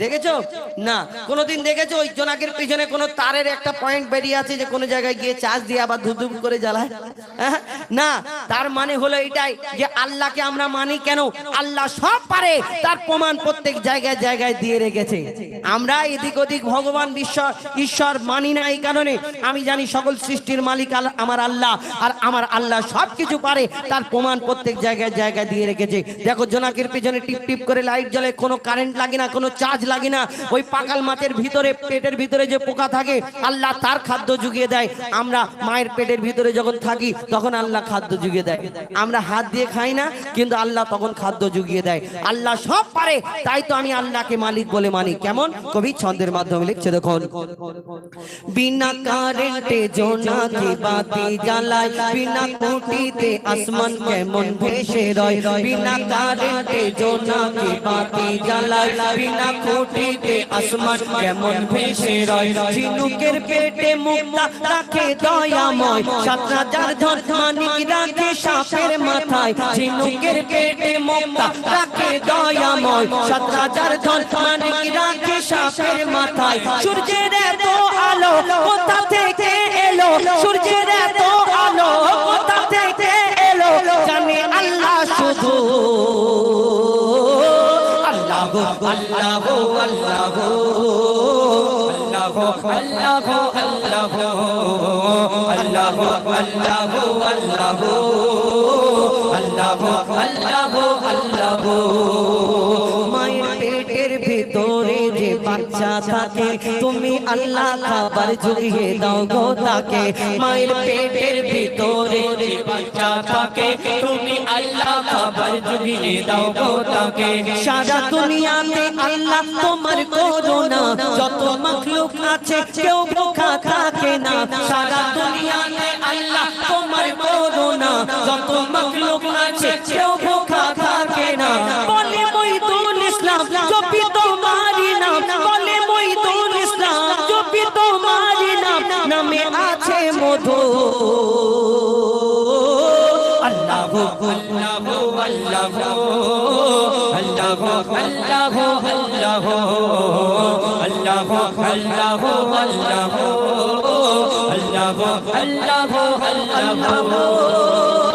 দেখেছো না? কোনোদিন দেখেছো ওই জোনাকের পিছনে কোনো তারের একটা পয়েন্ট বেরিয়ে আছে যে কোনো জায়গায় গিয়ে চার্জ দিয়ে আবার ধুপ করে জ্বালায়? না। তার মানে হলো এটাই যে আল্লাহকে আমরা মানি কেন? আল্লাহ সব পারে, তার প্রমাণ প্রত্যেক জায়গায় জায়গায় দিয়ে রেখেছে। আমরা এদিক ওদিক ভগবান ঈশ্বর মানি না এই কারণে আমি জানি সকল সৃষ্টির মালিক আমার আল্লাহ, আর আমার আল্লাহ সবকিছু পারে, তার প্রমাণ প্রত্যেক জায়গায় জায়গায় দিয়ে রেখেছে। দেখো জোনাকের পিছনে টিপ টিপ করে লাইট জ্বলে, কোনো কারেন্ট লাগে না, কোনো চার্জ লাগে না। ওই পাকাল মাছের ভিতরে, পেটের ভিতরে যে পোকা থাকে আল্লাহ তার খাদ্য জুগিয়ে দেয়। আমরা মায়ের পেটের ভিতরে যখন থাকি তখন আল্লাহ খাদ্য জুগিয়ে দেয়। আমরা হাত দিয়ে খাই না, কিন্তু আল্লাহ তখন খাদ্য জুগিয়ে দেয়। আল্লাহ সব পারে, তাই তো আমি আল্লাহকে মালিক বলে মানি। কেমন? কবি ছন্দের মাধ্যমে লিখছে, দেখুন। বিনা কারেন্টে জোনাকি বাতি জ্বালায়, বিনা খুঁটিতে আসমান কেমন ভেসে রয়। বিনা কারেন্টে জোনাকি বাতি জ্বালায়, বিনা খুঁটিতে আসমান কেমন ভেসে রয়। ঝিনুকের পেটে মুক্তা রাখে দয়াময়, ৭,০০০ ধন মানিক রাখে সাপের মাথায়। ঝিনুকের পেটে মুক্তা রাখে দয়াময়, ৭,০০০ ধন মানিক রাখে সাপের মাথায়। সূর্যের এত আলো কোথা থেকে এলো? সূর্যের এত আলো কোথা থেকে এলো? জানে আল্লাহ শুধু। আল্লাহ আল্লাহ আল্লাহ আল্লাহ আল্লাহ আল্লাহ আল্লাহ আল্লাহ আল্লাহ। মায়ের পেটের ভিতরে যে বাচ্চা থাকে তুমি আল্লাহ খাবার জুগিয়ে দাও গো তাকে। মায়ের পেটের ভিতরে যে বাচ্চা থাকে তুমি আল্লাহ খাবার জুগিয়ে দাও গো তাকে। সারা দুনিয়াতে আল্লাহ তোমার করুণা, যত মাখলুক আছে কেউ ভোখা থাকে না। সারা দুনিয়াতে আল্লাহ তোমার করুণা, যত মাখলুক আছে কেউ ভোখা থাকে না। বলে মঈদুল ইসলাম জপি তোমারি নাম, বলে মঈদুল ইসলাম জপি তোমারি নাম, নামে আছে মধু। আল্লাহ আল্লাহ আল্লাহ আল্লাহ আল্লাহ আল্লাহ আল্লাহ আল্লাহ আল্লাহ আল্লাহ আল্লাহ আল্লাহ।